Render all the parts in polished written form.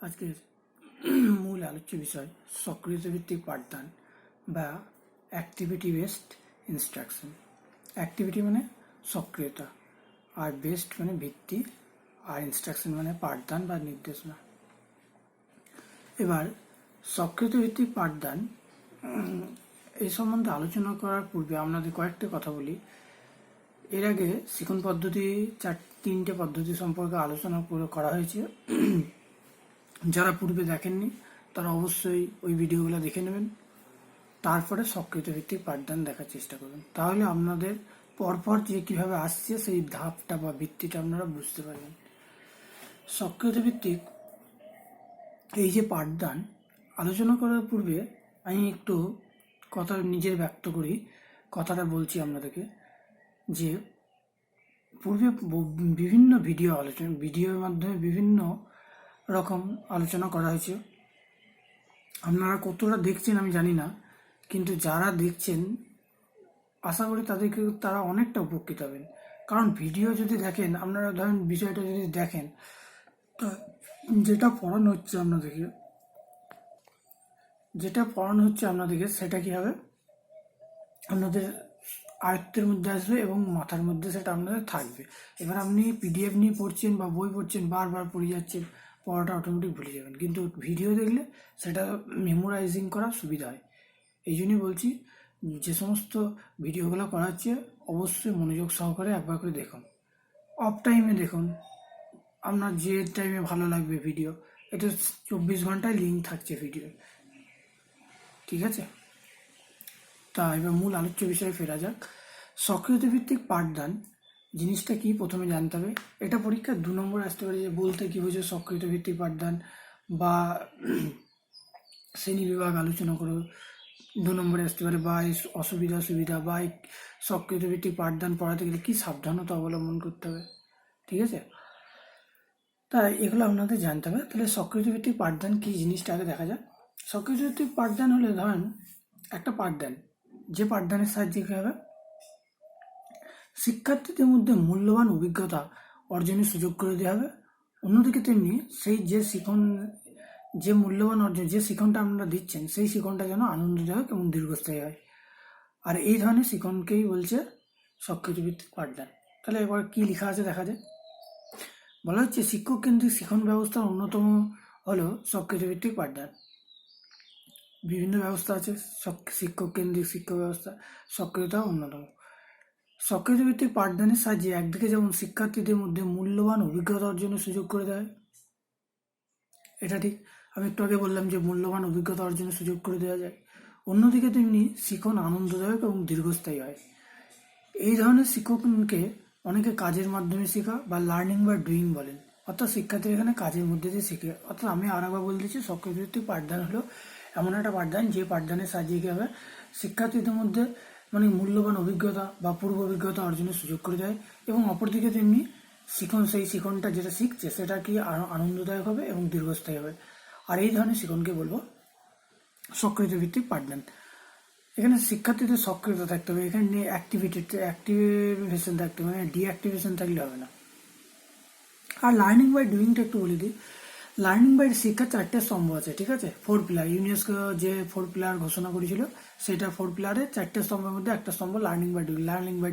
আজকের মূল আলোচ্য বিষয় সক্রিয়তা ভিত্তিক পাঠদান বা অ্যাক্টিভিটি বেসড ইনস্ট্রাকশন। অ্যাক্টিভিটি মানে সক্রিয়তা, আর বেসড মানে ভিত্তি, আর ইনস্ট্রাকশন মানে পাঠদান বা নির্দেশনা। এবার সক্রিয়তা ভিত্তিক পাঠদান এই সম্বন্ধে আলোচনা করার পূর্বে আপনাদের কয়েকটি কথা বলি। এর আগে শিখন পদ্ধতি তিনটে পদ্ধতি সম্পর্কে আলোচনা করা হয়েছে। যারা পূর্বে দেখেননি তারা অবশ্যই ওই ভিডিওগুলো দেখে নেবেন, তারপরে সক্রিয়তা ভিত্তিক পাঠদান দেখার চেষ্টা করবেন। তাহলে আপনাদের পরপর যে কীভাবে আসছে সেই ধাপটা বা ভিত্তিটা আপনারা বুঝতে পারবেন। সক্রিয়তা ভিত্তিক এই যে পাঠদান আলোচনা করার পূর্বে আমি একটু কথা নিজের ব্যক্ত করি, কথাটা বলছি আপনাদেরকে যে পূর্বে বিভিন্ন ভিডিওর মাধ্যমে বিভিন্ন রকম আলোচনা করা হয়েছে। আপনারা কতটা দেখছেন আমি জানি না, কিন্তু যারা দেখছেন আশা করি তারা অনেকটা উপকৃত হবেন। কারণ ভিডিও যদি দেখেন, আপনারা ধরেন বিষয়টা যদি দেখেন, যেটা পড়ানো হচ্ছে আপনাদেরকে সেটা কি হবে, আপনাদের আয়ত্তের মধ্যে আসবে এবং মাথার মধ্যে সেটা আপনাদের থাকবে। এবার আপনি পিডিএফ নিয়ে পড়ছেন বা বই পড়ছেন, বারবার পড়ে যাচ্ছেন, পড়াটা অটোমেটিক ভুলে যাবেন। কিন্তু ভিডিও দেখলে সেটা মেমোরাইজিং করা সুবিধা হয়। এই জন্যই বলছি, যে সমস্ত ভিডিওগুলো করা হচ্ছে অবশ্যই মনোযোগ সহকারে একবার করে দেখুন। অফ টাইমে দেখুন, আপনার যে টাইমে ভালো লাগবে ভিডিও। এটা 24 ঘন্টায় লিঙ্ক থাকছে ভিডিও, ঠিক আছে? তা এবার মূল আলোচ্য বিষয়ে ফেরা যাক। সক্রিয়তা ভিত্তিক পাঠদান জিনিসটা কি প্রথমে জানতে হবে। এটা পরীক্ষা 2 নম্বর আসতে পারে, যে বলতে কি বোঝো সক্রিয়তা ভিত্তিক পাঠদান, বা শ্রেণী বিভাগ আলোচনা করো 2 নম্বরে আসতে পারে, বা অসুবিধা সুবিধা, বা সক্রিয়তা ভিত্তিক পাঠদান পড়াতে গেলে কী সাবধানতা অবলম্বন করতে হবে, ঠিক আছে? তাই এগুলো আপনাদের জানতে হবে। তাহলে সক্রিয়তা ভিত্তিক পাঠদান কী জিনিসটা আগে দেখা যাক। সক্রিয়তা ভিত্তিক পাঠদান হলে ধরেন একটা পাঠদান, যে পাঠদানের সাহায্যে কী হবে, শিক্ষার্থীদের মধ্যে মূল্যবান অভিজ্ঞতা অর্জনের সুযোগ করে দেওয়া হবে। অন্যদিকে তেমনি সেই যে মূল্যবান অর্জন, যে শিক্ষণটা আপনারা দিচ্ছেন, সেই শিক্ষণটা যেন আনন্দদায়ক এবং দীর্ঘস্থায়ী হয়। আর এই ধরনের শিক্ষণকেই বলছে সক্রিয়তা ভিত্তিক পাঠদান। তাহলে এবার কি লেখা আছে দেখা যায়। বলা হচ্ছে শিক্ষক কেন্দ্রিক শিক্ষণ ব্যবস্থার অন্যতম হলো সক্রিয়তা ভিত্তিক পাঠদান। বিভিন্ন ব্যবস্থা আছে, শিক্ষক কেন্দ্রিক শিক্ষা ব্যবস্থা, সক্রিয়তা অন্যতম। সক্রিয়তা ভিত্তিক পাঠদানের সাহায্যে একদিকে যেমন শিক্ষার্থীদের মধ্যে মূল্যবান অভিজ্ঞতা অর্জনের সুযোগ করে দেয়, এটা ঠিক, আমি একটু আগে বললাম যে মূল্যবান অভিজ্ঞতা অর্জনের সুযোগ করে দেওয়া যায়। অন্যদিকে তেমনি শিক্ষণ আনন্দদায়ক এবং দীর্ঘস্থায়ী হয়। এই ধরনের শিক্ষককে অনেকে কাজের মাধ্যমে শেখা বা লার্নিং বাই ডুইং বলেন, অর্থাৎ শিক্ষার্থীরা এখানে কাজের মধ্যে দিয়ে শেখে। অর্থাৎ আমি আর একবার বলে দিচ্ছি, সক্রিয়তা ভিত্তিক পাঠদান হলো এমন একটা পাঠদান যে পাঠদানের সাহায্যে কী হবে, শিক্ষার্থীদের মধ্যে মানে মূল্যবান অভিজ্ঞতা বা পূর্ব অভিজ্ঞতা অর্জনের সুযোগ করে দেয়, এবং অপরদিকে তেমনি সেই শিক্ষণটা যেটা শিখছে সেটা কি আরও আনন্দদায়ক হবে এবং দীর্ঘস্থায়ী হবে। আর এই ধরনের শিক্ষণকে বলবো সক্রিয়তা ভিত্তিক পাঠদান। এখানে শিক্ষার্থীদের সক্রিয়তা থাকতে হবে, এখানে অ্যাক্টিভেশন থাকতে হবে, মানে ডিঅ্যাক্টিভেশন থাকলে হবে না। আর লার্নিং বাই ডুইংটা একটু বলে দিই। লার্নিং বাই শিক্ষার 4টে স্তম্ভ আছে, ঠিক আছে? 4 পিলার, ইউনেস্কো যে 4 পিলার ঘোষণা করেছিল, সেটা 4 পিলারের 4টে স্তম্ভের মধ্যে একটা স্তম্ভ learning by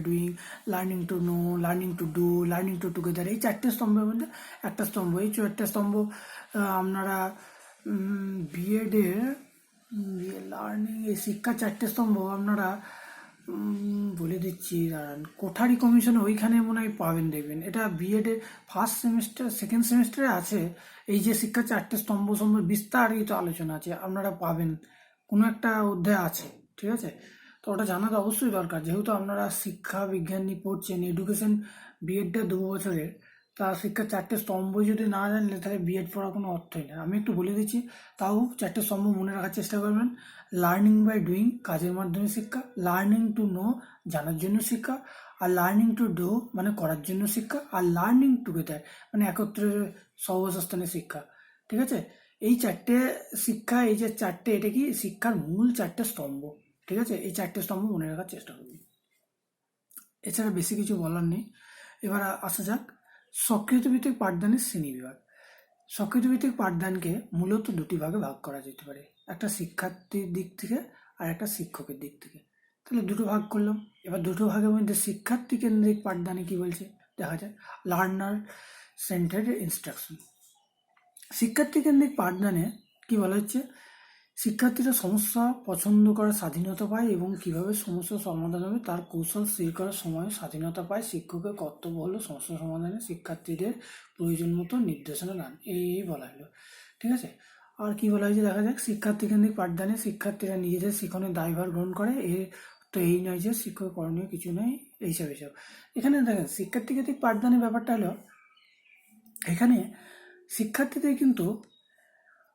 doing, learning to know, learning to do, learning to together. এই 4টে স্তম্ভের মধ্যে একটা স্তম্ভ। এই 4টে স্তম্ভ আপনারা বিএডে লার্নিং এই শিক্ষার 4টে স্তম্ভ আপনারা বলে দিচ্ছি, দাঁড়ান, কোঠারি কমিশনে ওইখানে মনে হয় পাবেন, দেখবেন। এটা বিএডের ফার্স্ট সেমিস্টার সেকেন্ড সেমিস্টারে আছে। এই যে শিক্ষার 4টে স্তম্ভ সম্বন্ধে বিস্তারিত আলোচনা আছে, আপনারা পাবেন, কোনো একটা অধ্যায় আছে, ঠিক আছে? তো ওটা জানা তো অবশ্যই দরকার, যেহেতু আপনারা শিক্ষা বিজ্ঞান নিয়ে পড়ছেন, এডুকেশন বিএডটা 2 বছরের, তা শিক্ষার 4টে স্তম্ভ যদি না জানলে তাহলে বিএড পড়ার কোনো অর্থই নেই। আমি একটু বলে দিচ্ছি, তাও 4টে স্তম্ভ মনে রাখার চেষ্টা করবেন। লার্নিং বাই ডুইং, কাজের মাধ্যমে শিক্ষা; লার্নিং টু নো, জানার জন্য শিক্ষা; আর লার্নিং টু ডু মানে করার জন্য শিক্ষা; আর লার্নিং টুগেদার মানে একত্রে সহবাসস্থানে শিক্ষা, ঠিক আছে? এই 4টে শিক্ষা, এই যে 4টে, এটা কি শিক্ষার মূল 4টে স্তম্ভ, ঠিক আছে? এই 4টে স্তম্ভ মনে রাখার চেষ্টা করবেন, এছাড়া বেশি কিছু বলার নেই। এবার আসা যাক সক্রিয়তা ভিত্তিক পাঠদানের শ্রেণী বিভাগ। সক্রিয়ভিত্তিক পাঠদানকে মূলত দুটি ভাগে ভাগ করা যেতে পারে, একটা শিক্ষার্থীর দিক থেকে আর একটা শিক্ষকের দিক থেকে। তাহলে দুটো ভাগ করলাম। এবার দুটো ভাগের মধ্যে শিক্ষার্থী কেন্দ্রিক পাঠদানে কি বলছে দেখা যায়, লার্নার সেন্টার্ড ইনস্ট্রাকশন। শিক্ষার্থী কেন্দ্রিক পাঠদানে কি বলা হচ্ছে, শিক্ষার্থীরা সমস্যা পছন্দ করার স্বাধীনতা পায় এবং কিভাবে সমস্যা সমাধান হবে তার কৌশল স্থির করার সময় স্বাধীনতা পায়। শিক্ষকের কর্তব্য হলো সমস্যা সমাধানে শিক্ষার্থীদের প্রয়োজন মতো নির্দেশনা দান, এই বলা হলো। ঠিক আছে, আর কি বলা হয়েছে দেখা যাক, শিক্ষার্থী কেন্দ্রিক পাঠদানে শিক্ষার্থীরা নিজেদের শিক্ষণের দায়ভার গ্রহণ করে। তো এই নয় যে শিক্ষক করণীয় কিছু নেই এইসব। এখানে দেখেন শিক্ষার্থী কেন্দ্রিক পাঠদানের ব্যাপারটা হলো, এখানে শিক্ষার্থীদের কিন্তু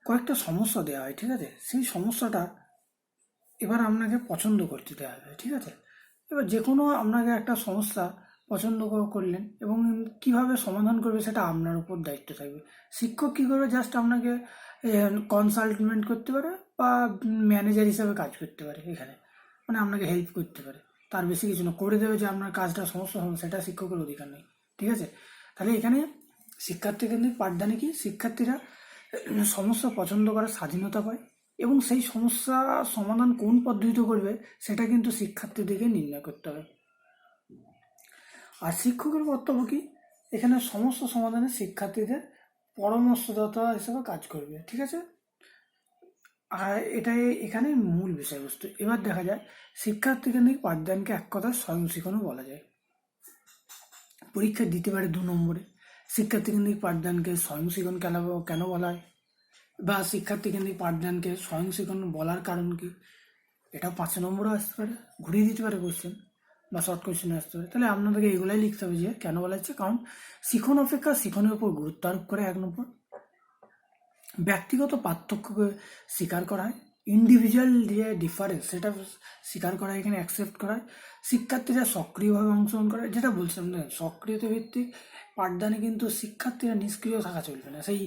কয়েকটা সমস্যা দেওয়া হয়। ঠিক আছে, সেই সমস্যাটা এবার আপনাকে পছন্দ করতে দেওয়া হবে। ঠিক আছে, এবার যে কোনো আপনাকে একটা সমস্যা পছন্দ করলেন এবং কিভাবে সমাধান করবে সেটা আপনার উপর দায়িত্ব থাকবে। শিক্ষক কী করবে, জাস্ট আপনাকে কনসালটেন্ট করতে পারে বা ম্যানেজার হিসাবে কাজ করতে পারে, এখানে মানে আপনাকে হেল্প করতে পারে, তার বেশি কিছু না। করে দেবে যে আপনার কাজটা সমস্যা হবে সেটা শিক্ষকের অধিকার নেই। ঠিক আছে, তাহলে এখানে শিক্ষার্থী কেন্দ্রিক পাঠদানে কি শিক্ষার্থীরা সমস্যা পছন্দ করার স্বাধীনতা পায় এবং সেই সমস্যা সমাধান কোন পদ্ধতিতে করবে সেটা কিন্তু শিক্ষার্থীদেরকে নির্ণয় করতে হবে। আর শিক্ষকের কর্তব্য কি, এখানে সমস্যা সমাধানে শিক্ষার্থীদের পরামর্শদাতা হিসেবে কাজ করবে। ঠিক আছে, আর এটাই এখানে মূল বিষয়বস্তু। এবার দেখা যায় শিক্ষার্থী কেন্দ্রিক পাঠদানকে এক কথায় স্বয়ং শিক্ষণও বলা যায়। পরীক্ষা দিতে পারে 2 নম্বরে। শিক্ষার্থী কেন্দ্রিক পাঠদানকে স্বয়ং শিক্ষণ কেন বলা হয়, বা শিক্ষার্থী কেন্দ্রিক পাঠদানকে স্বয়ং শিক্ষণ বলার কারণ কি, এটা 5 নম্বরও আসতে পারে, ঘুরিয়ে দিতে পারে কোশ্চেন বা শর্ট কোশ্চেনে আসতে পারে। তাহলে আপনাদেরকে এগুলাই লিখতে হবে যে কেন বলা হচ্ছে, কারণ শিখন অপেক্ষা শিখনের উপর গুরুত্ব আরোপ করে 1 নম্বর। ব্যক্তিগত পার্থক্যকে স্বীকার করা হয়, ইন্ডিভিজুয়াল যে ডিফারেন্স সেটা স্বীকার করা হয়, এখানে অ্যাকসেপ্ট করা হয়। শিক্ষার্থীরা সক্রিয়ভাবে অংশগ্রহণ করে, যেটা বলছিলাম না, সক্রিয়তা ভিত্তিক পাঠদানে কিন্তু শিক্ষার্থীরা নিষ্ক্রিয় থাকা চলবে না। সেই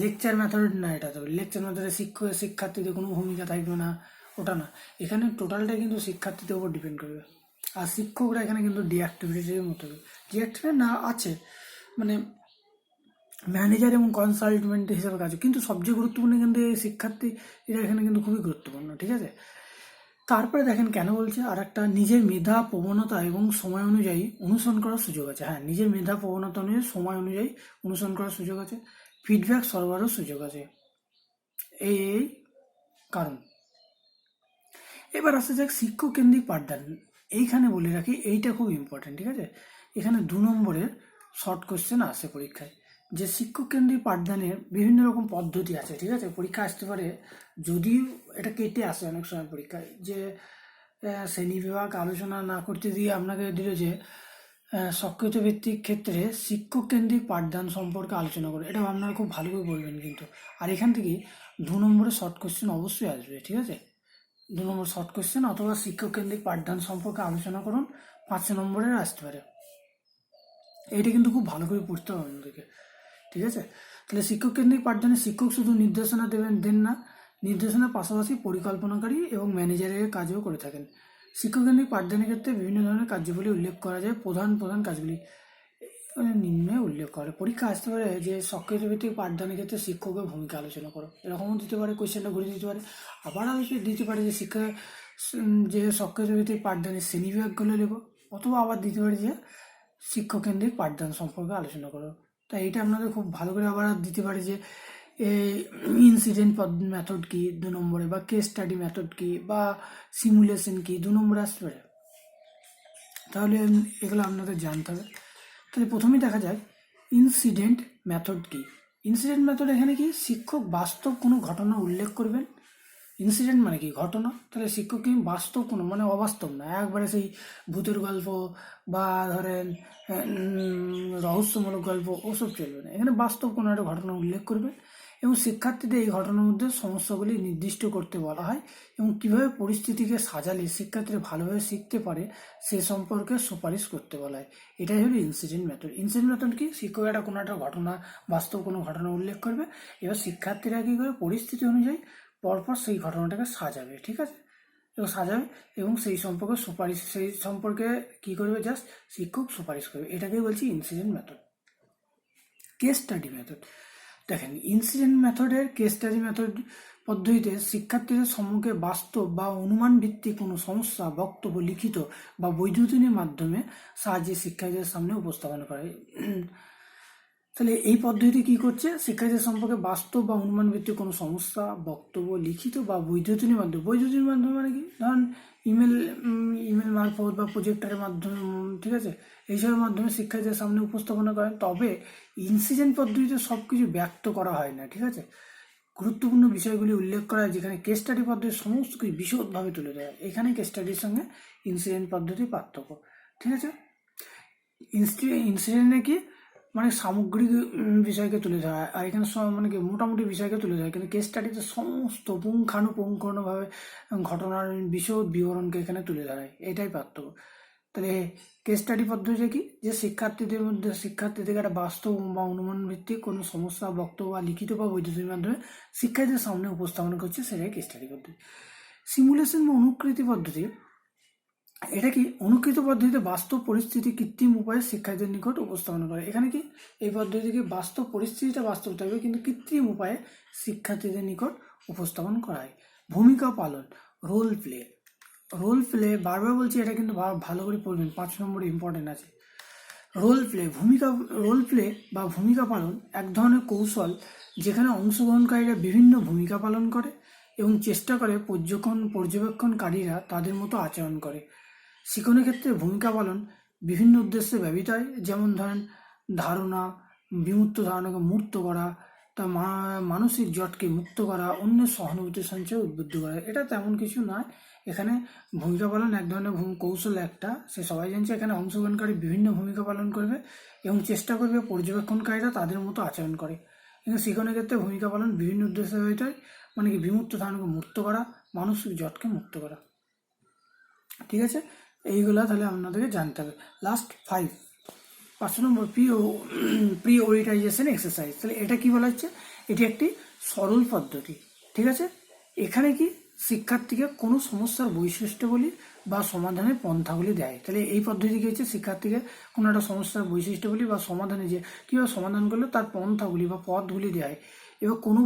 লেকচার মেথড না, এটা তো লেকচার মেথডে শিক্ষার্থীদের কোনো ভূমিকা থাকবে না, ওটা না। এখানে টোটালটা কিন্তু শিক্ষার্থীদের উপর ডিপেন্ড করবে। আর শিক্ষকরা এখানে কিন্তু ডিঅ্যাক্টিভিটির মতো, ডিঅ্যাক্টিভিটি না আছে মানে ম্যানেজার এবং কনসালটেন্ট হিসেবে কাজ, কিন্তু সবচেয়ে গুরুত্বপূর্ণ কিন্তু এই শিক্ষার্থী, এটা এখানে কিন্তু খুবই গুরুত্বপূর্ণ। ঠিক আছে, তারপরে দেখেন কেন বলছে, আর একটা নিজের মেধা প্রবণতা এবং সময় অনুযায়ী অনুসরণ করার সুযোগ আছে। হ্যাঁ, নিজের মেধা প্রবণতা অনুযায়ী সময় অনুযায়ী অনুসরণ করার সুযোগ আছে, ফিডব্যাক সরবরাহের সুযোগ আছে, এই কারণ। এবার আসা যাক শিক্ষক কেন্দ্রিক পাঠদান। এইখানে বলে রাখি, এইটা খুব ইম্পর্টেন্ট। ঠিক আছে, এখানে 2 নম্বরের শর্ট কোশ্চেন আসে পরীক্ষায়, যে শিক্ষক কেন্দ্রিক পাঠদানের বিভিন্ন রকম পদ্ধতি আছে। ঠিক আছে, পরীক্ষা আসতে পারে, যদিও এটা কেটে আসে অনেক সময় পরীক্ষায়, যে শ্রেণীবিভাগ আলোচনা না করতে দিয়ে আপনাকে দিল যে সক্রিয়ত ভিত্তিক ক্ষেত্রে শিক্ষক কেন্দ্রিক পাঠদান সম্পর্কে আলোচনা করে। এটা আপনারা খুব ভালো করে বলবেন কিন্তু। আর এখান থেকে 2 নম্বরের শর্ট কোশ্চেন অবশ্যই আসবে। ঠিক আছে, 2 নম্বর শর্ট কোশ্চেন অথবা শিক্ষক কেন্দ্রিক পাঠদান সম্পর্কে আলোচনা করুন, 5 নম্বরের আসতে পারে। এইটা কিন্তু খুব ভালো করে পড়তে হবে আমাদেরকে। ঠিক আছে, তাহলে শিক্ষক কেন্দ্রিক পাঠদানে শিক্ষক শুধু নির্দেশনা দেন না, নির্দেশনার পাশাপাশি পরিকল্পনাকারী এবং ম্যানেজারের কাজও করে থাকেন। শিক্ষক কেন্দ্রিক পাঠদানের ক্ষেত্রে বিভিন্ন ধরনের কার্যবলী উল্লেখ করা যায়। প্রধান কাজগুলি নিম্নে উল্লেখ করে। পরীক্ষা আসতে পারে যে সক্রিয় ভিত্তিক পাঠদানের ক্ষেত্রে শিক্ষকের ভূমিকা আলোচনা করো, এরকমও দিতে পারে, কোয়েশ্চেনটা ঘুরে দিতে পারে। আবার দিতে পারে যে যে সক্রিয় ভিত্তিক পাঠদানের শ্রেণীবিভাগগুলো লেখো, অথবা আবার দিতে পারে যে শিক্ষক কেন্দ্রিক পাঠদান সম্পর্কে আলোচনা করো। তাই এটা আপনাদের খুব ভালো করে আবার দিতে পারে যে ইনসিডেন্ট মেথড কি 2 নম্বরে, বা কেস স্টাডি মেথড কি, বা সিমুলেশন কি 2 নম্বরে আসতে পারে। তাহলে এগুলো আপনাদের জানতে হবে। তাহলে প্রথমেই দেখা যায় ইনসিডেন্ট মেথড কি। ইনসিডেন্ট মেথড এখানে কি, শিক্ষক বাস্তব কোনো ঘটনা উল্লেখ করবেন। ইনসিডেন্ট মানে কি, ঘটনা। তাহলে শিক্ষক কি বাস্তব কোনো, মানে অবাস্তব না, একবারে সেই ভূতের গল্প বা ধরেন রহস্যমূলক গল্প ওসব চলবে না। এখানে বাস্তব কোনো একটা ঘটনা উল্লেখ করবে এবং শিক্ষার্থীদের এই ঘটনার মধ্যে সমস্যাগুলি নির্দিষ্ট করতে বলা হয় এবং কীভাবে পরিস্থিতিকে সাজালে শিক্ষার্থীরা ভালোভাবে শিখতে পারে সে সম্পর্কে সুপারিশ করতে বলা হয়। এটাই হলো ইনসিডেন্ট মেথড। ইনসিডেন্ট মেথড কি, শিক্ষক একটা কোনো একটা ঘটনা, বাস্তব কোনো ঘটনা উল্লেখ করবে, এবার শিক্ষার্থীরা কী করে পরিস্থিতি অনুযায়ী পরপর সেই ঘটনাটাকে সাজাবে। ঠিক আছে, এবং সাজাবে এবং সেই সম্পর্কে কী করবে, জাস্ট শিক্ষক সুপারিশ করবে। এটাকেই বলছি incident method. Case study method, দেখেন, ইনসিডেন্ট মেথডের কেস স্টাডি মেথড পদ্ধতিতে শিক্ষার্থীদের সম্মুখে বাস্তব বা অনুমান ভিত্তিক কোনো সমস্যা বক্তব্য লিখিত বা বৈদ্যুতিনের মাধ্যমে সাহায্যে শিক্ষার্থীদের সামনে উপস্থাপন করা হয়। তাহলে এই পদ্ধতি কি করছে, শিক্ষার্থীদের সম্পর্কে বাস্তব বা অনুমান ভিত্তিক কোনো সমস্যা বক্তব্য লিখিত বা বৈদ্যুতিনের মাধ্যমে, বৈদ্যুতিনের মাধ্যমে মানে কি, ধরেন ইমেল ইমেল মারফত বা প্রজেক্টারের মাধ্যমে, ঠিক আছে, এইসবের মাধ্যমে শিক্ষার্থীদের সামনে উপস্থাপনা করেন। তবে ইনসিডেন্ট পদ্ধতিতে সব কিছু ব্যক্ত করা হয় না, ঠিক আছে, গুরুত্বপূর্ণ বিষয়গুলি উল্লেখ করা হয়, যেখানে কেস স্টাডি পদ্ধতি সমস্ত কিছু বিশদভাবে তুলে ধরা হয়। এখানে কেস স্টাডির সঙ্গে ইনসিডেন্ট পদ্ধতির পার্থক্য, ঠিক আছে। ইনসিডেন্টে কি মানে সামগ্রিক বিষয়কে তুলে ধরা হয়, আর এখানে মানে কি মোটামুটি বিষয়কে তুলে ধরা হয়, কিন্তু কেস স্টাডিতে সমস্ত পুঙ্খানুপুঙ্খভাবে ঘটনার বিশদ বিবরণকে এখানে তুলে ধরা হয়, এটাই পার্থক্য। তাহলে কেস স্টাডি পদ্ধতিটা কি, যে শিক্ষার্থীদের একটা বাস্তব বা অনুমান ভিত্তিক কোনো সমস্যা বক্তব্য বা লিখিত বা বৈদ্যুতিনের মাধ্যমে শিক্ষার্থীদের সামনে উপস্থাপন করছে, সেটাই কেস স্টাডি পদ্ধতি। সিমুলেশন বা অনুকৃতি পদ্ধতি, এটা কি অনুকৃত পদ্ধতিতে বাস্তব পরিস্থিতি কৃত্রিম উপায়ে শিক্ষার্থীদের নিকট উপস্থাপন করে। এখানে কি এই পদ্ধতিকে বাস্তব পরিস্থিতিটা বাস্তব থাকবে, কিন্তু কৃত্রিম উপায়ে শিক্ষার্থীদের নিকট উপস্থাপন করা হয়। ভূমিকা পালন, রোল প্লে। রোল প্লে বারবার বলছি, এটা কিন্তু ভালো করে পড়বেন, 5 নম্বরে ইম্পর্টেন্ট আছে। রোল প্লে বা ভূমিকা পালন এক ধরনের কৌশল যেখানে অংশগ্রহণকারীরা বিভিন্ন ভূমিকা পালন করে এবং চেষ্টা করে পর্যবেক্ষণকারীরা তাদের মতো আচরণ করে। শিক্ষণের ক্ষেত্রে ভূমিকা পালন বিভিন্ন উদ্দেশ্যে ব্যবহৃত হয়, যেমন ধরেন ধারণা, বিমূর্ত ধারণাকে মূর্ত করা, তা মানসিক জটকে মুক্ত করা, অন্যের সহানুভূতি সঞ্চয় উদ্বুদ্ধ করা। এটা তেমন কিছু নয়, এখানে ভূমিকা পালন এক ধরনের কৌশল একটা, সে সবাই জানছে। এখানে অংশগ্রহণকারী বিভিন্ন ভূমিকা পালন করবে এবং চেষ্টা করবে পর্যবেক্ষণকারীরা তাদের মতো আচরণ করে। কিন্তু শিক্ষণের ক্ষেত্রে ভূমিকা পালন বিভিন্ন উদ্দেশ্যে ব্যবহৃত হয়, মানে কি বিমূর্ত ধারণাকে মুক্ত করা, মানসিক জটকে মুক্ত করা, ঠিক আছে। এইগুলা তাহলে আপনাদেরকে জানতে হবে। লাস্ট 5 নম্বর প্রিওরিটাইজেশন এক্সারসাইজ। তাহলে এটা কি বলা হচ্ছে, এটি একটি সরল পদ্ধতি, ঠিক আছে। এখানে কি শিক্ষার্থীকে কোনো সমস্যার বৈশিষ্ট্যগুলি বা সমাধানের পন্থাগুলি দেয়। তাহলে এই পদ্ধতি কি হচ্ছে, শিক্ষার্থীকে কোনো একটা সমস্যার বৈশিষ্ট্যগুলি বা সমাধানে যে কীভাবে সমাধান করলে তার পন্থাগুলি বা পথগুলি দেয়। এবার কোনো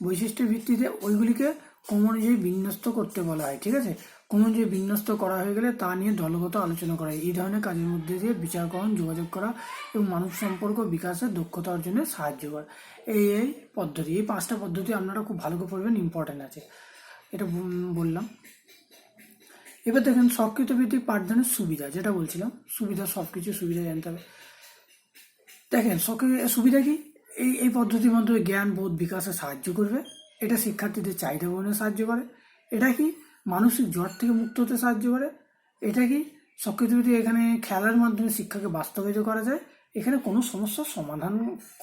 বৈশিষ্ট্যের ভিত্তিতে ওইগুলিকে ক্রম অনুযায়ী বিন্যস্ত করতে বলা হয়, ঠিক আছে। ক্রম অনুযায়ী বিন্যস্ত করা হয়ে গেলে তা নিয়ে দলগত আলোচনা করা হয়। এই ধরনের কাজের মধ্যে দিয়ে বিচারকরণ, যোগাযোগ করা এবং মানব সম্পর্ক বিকাশের দক্ষতা অর্জনে সাহায্য করা। এই পদ্ধতি, এই 5টা পদ্ধতি আপনারা খুব ভালো করে পড়বেন, ইম্পর্টেন্ট আছে, এটা বললাম। এবার দেখেন স্বকৃত ভিত্তিক পাঠদানের সুবিধা, যেটা বলছিলাম, সব কিছু সুবিধা জানতে হবে। দেখেন সুবিধা কি, এই পদ্ধতির মাধ্যমে জ্ঞান বোধ বিকাশে সাহায্য করবে। এটা শিক্ষার্থীদের চাহিদা পূরণে সাহায্য করে। এটা কি মানসিক জট থেকে মুক্ত হতে সাহায্য করে। এটা কি সক্রিয়তা, এখানে খেলার মাধ্যমে শিক্ষাকে বাস্তবায়িত করা যায়। এখানে কোনো সমস্যার সমাধান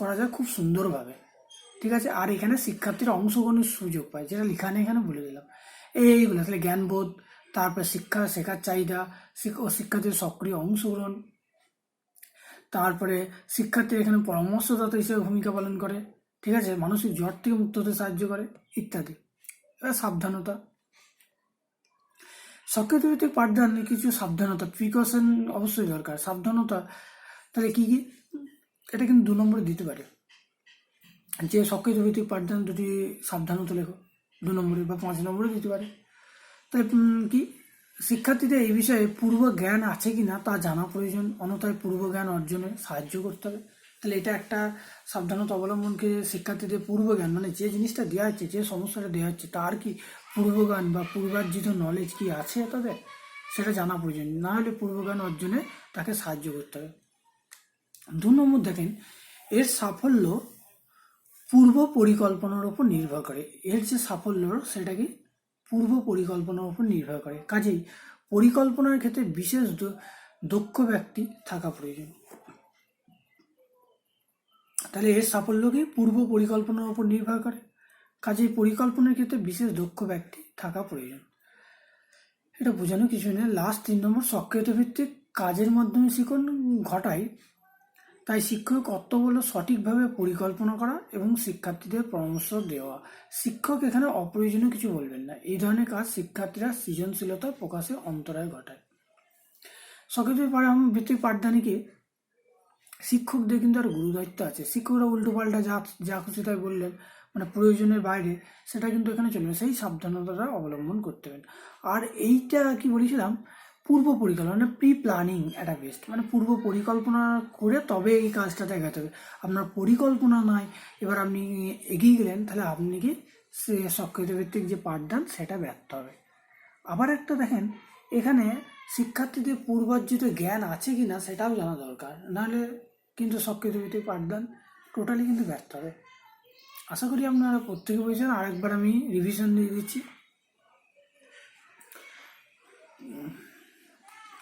করা যায় খুব সুন্দরভাবে, ঠিক আছে। আর এখানে শিক্ষার্থীরা অংশগ্রহণের সুযোগ পায়, যেটা লেখানে এখানে বলে দিলাম। এইগুলো তাহলে জ্ঞানবোধ, তারপরে শেখার চাহিদা, শিক্ষার্থীর সক্রিয় অংশগ্রহণ, তারপরে শিক্ষার্থীরা এখানে পরামর্শদাতা হিসেবে ভূমিকা পালন করে, ঠিক আছে, মানসিক জট থেকে মুক্ত হতে সাহায্য করে ইত্যাদি। এবার সাবধানতা, সক্রিয় ভিত্তিক পাঠদানে কিছু সাবধানতা, প্রিকশন অবশ্যই দরকার। সাবধানতা তাহলে কি কি, এটা কিন্তু 2 নম্বরে দিতে পারে, যে সক্রিয় ভিত্তিক পাঠদান দুটি সাবধানতা লেখো 2 নম্বরে বা 5 নম্বরে দিতে পারে। তাই কি শিক্ষার্থীদের এই বিষয়ে পূর্ব জ্ঞান আছে কি না তা জানা প্রয়োজন, অন্যথায় পূর্ব জ্ঞান অর্জনে সাহায্য করতে হবে। তাহলে এটা একটা সাবধানতা অবলম্বনকে শিক্ষার্থীদের পূর্ব জ্ঞান, মানে যে জিনিসটা দেওয়া হচ্ছে, যে সমস্যাটা দেওয়া হচ্ছে, তার কি পূর্বজ্ঞান বা পূর্বার্জিত নলেজ কি আছে তাদের, সেটা জানা প্রয়োজন, না হলে পূর্বজ্ঞান অর্জনে তাকে সাহায্য করতে হবে। 2 নম্বর দেখেন, এর সাফল্য পূর্ব পরিকল্পনার উপর নির্ভর করে। এর যে সাফল্য সেটা কি পূর্ব পরিকল্পনার উপর নির্ভর করে। কাজেই পরিকল্পনার ক্ষেত্রে বিশেষ দক্ষ ব্যক্তি থাকা প্রয়োজন। তাহলে এর সাফল্য কি পূর্ব পরিকল্পনার উপর নির্ভর করে, কাজেই পরিকল্পনার ক্ষেত্রে বিশেষ দক্ষ ব্যক্তি থাকা প্রয়োজন। এটা বোঝানো কিছু নেই। লাস্ট 3 নম্বর, সক্রিয়তা ভিত্তিক কাজের মাধ্যমে শিক্ষণ ঘটায়। তাই শিক্ষক কর্তব্য হলো সঠিকভাবে পরিকল্পনা করা এবং শিক্ষার্থীদের পরামর্শ দেওয়া। শিক্ষক এখানে অপ্রয়োজনীয় কিছু বলবেন না। এই ধরনের কাজ শিক্ষার্থীরা সৃজনশীলতা প্রকাশে অন্তরায় ঘটায়। সক্রিয় ভিত্তিক পাঠদানে কি শিক্ষকদের কিন্তু আর গুরুদায়িত্ব আছে, শিক্ষকরা উল্টো পাল্টা যা যা খুশি তাই বললেন, মানে প্রয়োজনের বাইরে, সেটা কিন্তু এখানে চলবে, সেই সাবধানতাটা অবলম্বন করতে হবে। আর এইটা কি বলেছিলাম, পূর্ব পরিকল্পনা মানে প্রি প্ল্যানিং একটা বেস্ট, মানে পূর্ব পরিকল্পনা করে তবে এই কাজটা দেখাতে হবে। আপনার পরিকল্পনা নাই, এবার আপনি এগিয়ে গেলেন, তাহলে আপনি কি সে সক্রিয় ভিত্তিক যে পাঠদান সেটা ব্যর্থ হবে। আবার একটা দেখেন, এখানে শিক্ষার্থীদের পূর্বার্জিত জ্ঞান আছে কি না সেটাও জানা দরকার, নাহলে কিন্তু সক্রিয় ভিত্তিক পাঠদান টোটালি কিন্তু ব্যর্থ হবে। আশা করি আপনারা প্রত্যেকে বুঝেছেন, আরেকবার আমি রিভিশন দিয়ে দিচ্ছি।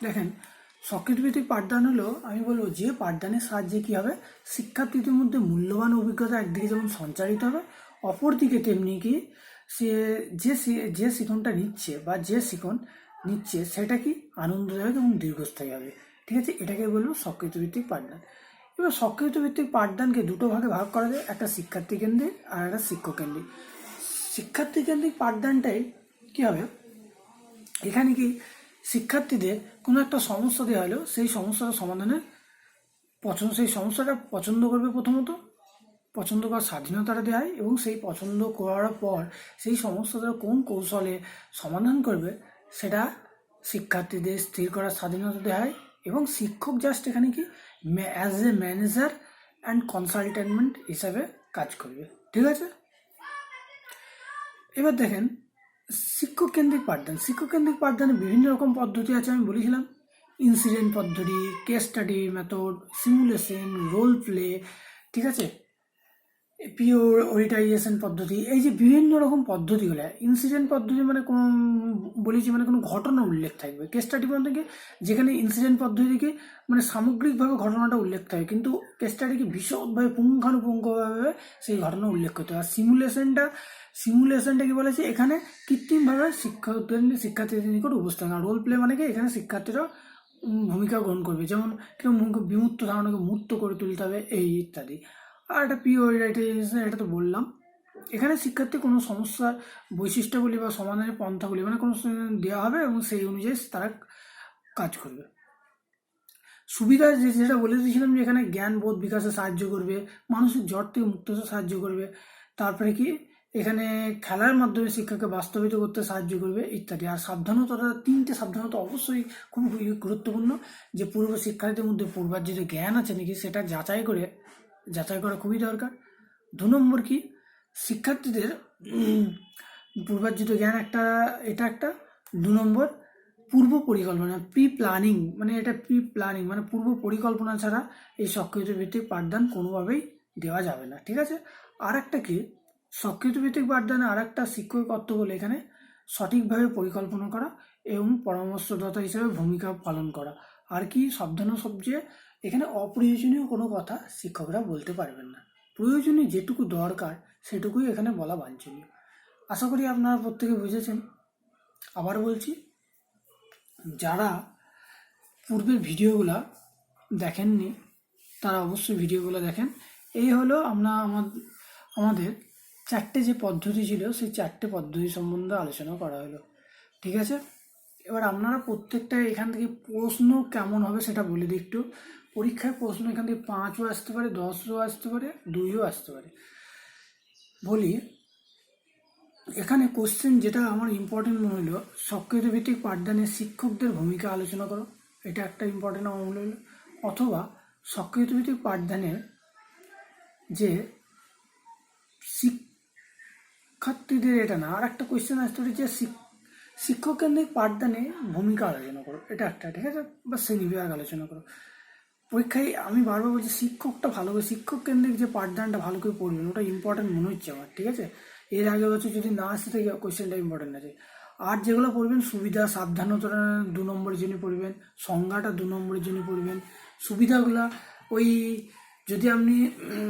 দেখেন, সক্রিয়ভিত্তিক পাঠদান হলো, আমি বলবো যে পাঠদানের সাহায্যে কী হবে, শিক্ষার্থীদের মধ্যে মূল্যবান অভিজ্ঞতা একদিকে যেমন সঞ্চারিত হবে, অপরদিকে তেমনি কি সে যে শিক্ষণটা নিচ্ছে বা যে শিক্ষণ নিচ্ছে সেটা কি আনন্দদায়ক এবং দীর্ঘস্থায়ী হবে। ঠিক আছে, এটাকে বলবো সক্রিয়ভিত্তিক পাঠদান। এবার সক্রিয়ভিত্তিক পাঠদানকে দুটো ভাগে ভাগ করা যায়, একটা শিক্ষার্থী কেন্দ্রিক আর একটা শিক্ষক কেন্দ্রিক। শিক্ষার্থী কেন্দ্রিক পাঠদানটাই কী হবে, এখানে কি শিক্ষার্থীদের কোনো একটা সমস্যা দেওয়া হলো, সেই সমস্যাটা সমাধানের সেই সমস্যাটা পছন্দ করবে, প্রথমত পছন্দ করার স্বাধীনতাটা দেওয়া হয়, এবং সেই পছন্দ করার পর সেই সমস্যাটা কোন কৌশলে সমাধান করবে সেটা শিক্ষার্থীদের স্থির করার স্বাধীনতা দেওয়া হয়, এবং শিক্ষক জাস্ট এখানে কি as a manager and consultant হিসাবে কাজ করবে। ঠিক আছে, এবার দেখেন শিক্ষক কেন্দ্রিক পাঠদান। শিক্ষক কেন্দ্রিক পাঠদানে বিভিন্ন রকম পদ্ধতি আছে, আমি বলেছিলাম ইনসিডেন্ট পদ্ধতি, case study method, simulation, role play, ঠিক আছে, পিওরিটাইজেশন পদ্ধতি, এই যে বিভিন্ন রকম পদ্ধতিগুলো। ইনসিডেন্ট পদ্ধতি মানে কোনো বলেছি মানে কোনো ঘটনা উল্লেখ থাকবে, কেস স্টাডি পদ্ধতি যেখানে ইনসিডেন্ট পদ্ধতিকে মানে সামগ্রিকভাবে ঘটনাটা উল্লেখ থাকে, কিন্তু কেস স্টাডিকে বিশদভাবে পুঙ্খানুপুঙ্খভাবে সেই ঘটনা উল্লেখ করতে হয়। আর সিমুলেশনটা কি বলেছে, এখানে কৃত্রিমভাবে শিক্ষার্থীদের নিকট উপস্থাপন। আর রোল প্লে মানে কি এখানে শিক্ষার্থীরা ভূমিকা গ্রহণ করবে, যেমন কেউ বিমূর্ত ধারণাকে মূর্ত করে তুলতে হবে, এই ইত্যাদি। আর একটা পিওরিটাইজেশন, এটা তো বললাম, এখানে শিক্ষার্থী কোনো সমস্যার বৈশিষ্ট্যগুলি বা সমাধানের পন্থাগুলি মানে কোনো দেওয়া হবে এবং সেই অনুযায়ী তারা কাজ করবে। সুবিধা যেটা বলে দিয়েছিলাম যে এখানে জ্ঞান বোধ বিকাশে সাহায্য করবে, মানসিক জ্বর থেকে মুক্ত হতে সাহায্য করবে, তারপরে কি এখানে খেলার মাধ্যমে শিক্ষাকে বাস্তবিত করতে সাহায্য করবে ইত্যাদি। আর সাবধানতাটা, তিনটে সাবধানতা অবশ্যই খুব গুরুত্বপূর্ণ, যে পূর্ব শিক্ষার্থীদের মধ্যে পূর্বার্জিত জ্ঞান আছে নাকি সেটা যাচাই করা খুবই দরকার। 2 নম্বর কি, শিক্ষার্থীদের পূর্বার্জিত জ্ঞান এটা একটা। 2 নম্বর পূর্ব পরিকল্পনা, প্রি প্ল্যানিং, মানে এটা প্রি প্ল্যানিং মানে পূর্ব পরিকল্পনা ছাড়া এই সক্রিয় ভিত্তিক পাঠদান কোনোভাবেই দেওয়া যাবে না। ঠিক আছে, আর একটা কি, সক্রিয় ভিত্তিক পাঠদানে আর একটা শিক্ষক কর্তব্য বলে এখানে সঠিকভাবে পরিকল্পনা করা এবং পরামর্শদাতা হিসেবে ভূমিকা পালন করা। আর কি সাবধান সবচেয়ে, এখানে অপ্রয়োজনীয় কোনো কথা শিক্ষকরা বলতে পারবেন না, প্রয়োজনীয় যেটুকু দরকার সেটুকুই এখানে বলা বাঞ্ছনীয়। আশা করি আপনারা প্রত্যেকে বুঝেছেন। আবার বলছি, যারা পূর্বের ভিডিওগুলো দেখেননি তারা অবশ্যই ভিডিওগুলো দেখেন। এই হলো আমাদের 4টে যে পদ্ধতি ছিল, সেই 4টে পদ্ধতি সম্বন্ধে আলোচনা করা হলো। ঠিক আছে, এবার আপনারা প্রত্যেকটা এখান থেকে প্রশ্ন কেমন হবে সেটা বলে দিই একটু। পরীক্ষায় প্রশ্ন এখান থেকে 5ও আসতে পারে, 10ও আসতে পারে, 2ও আসতে পারে। বলি, এখানে কোশ্চেন যেটা আমার ইম্পর্টেন্ট মনে হলো, সক্রিয় ভিত্তিক পাঠদানে শিক্ষকদের ভূমিকা আলোচনা করো, এটা একটা ইম্পর্টেন্ট আমার মনে হলো। অথবা সক্রিয় ভিত্তিক পাঠদানের যে শিক্ষার্থীদের, এটা না, আর একটা কোয়েশ্চেন আসতে পারে যে শিক্ষক কেন্দ্রিক পাঠদানে ভূমিকা আলোচনা করো, এটা একটা। ঠিক আছে, বা শ্রেণীবিভাগ আলোচনা করো। পরীক্ষায় আমি বারবার বলছি শিক্ষকটা ভালো করে, শিক্ষক কেন্দ্রিক যে পাঠদানটা ভালো করে পড়বেন, ওটা ইম্পর্টেন্ট মনে হচ্ছে আমার। ঠিক আছে, এর আগে বছর যদি না আসতে থাকে কোয়েশ্চেনটা ইম্পর্টেন্ট আছে। আর যেগুলো পড়বেন সুবিধা সাবধানতা 2 নম্বরের জন্য পড়বেন, সংজ্ঞাটা 2 নম্বরের জন্য পড়বেন। সুবিধাগুলা ওই যদি আপনি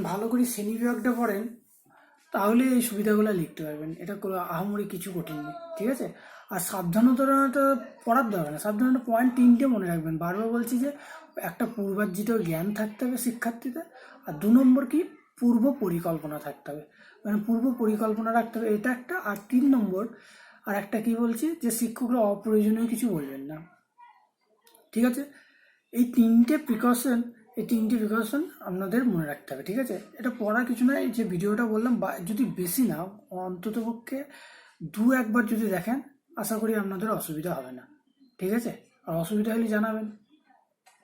ভালো করে শ্রেণীবিভাগটা পড়েন তাহলে এই সুবিধাগুলো লিখতে পারবেন, এটা আহামরি কিছু কঠিন নেই। ঠিক আছে, আর সাবধানতাটা পড়ার দরকার না, সাবধানতা পয়েন্ট 3টে মনে রাখবেন। বারবার বলছি যে একটা পূর্বার্জিত জ্ঞান থাকতে হবে শিক্ষার্থীদের, আর 2 নম্বর কি পূর্ব পরিকল্পনা থাকতে হবে, মানে পূর্ব পরিকল্পনা রাখতে হবে, এটা একটা। আর 3 নম্বর আর একটা কি বলছি, যে শিক্ষকরা অপ্রয়োজনীয় কিছু বলবেন না। ঠিক আছে, এই 3টে প্রিকশন এই 3টি প্রিকশন আপনাদের মনে রাখতে হবে, ঠিক আছে? এটা পড়ার কিছু নয়, যে ভিডিওটা বললাম, বা যদি বেশি না অন্ততপক্ষে 2-1বার যদি দেখেন, আশা করি আপনাদের অসুবিধা হবে না, ঠিক আছে? আর অসুবিধা হলে জানাবেন,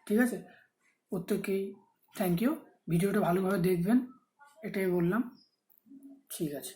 ঠিক আছে? প্রত্যেককেই থ্যাংক ইউ, ভিডিওটা ভালোভাবে দেখবেন, এটাই বললাম, ঠিক আছে।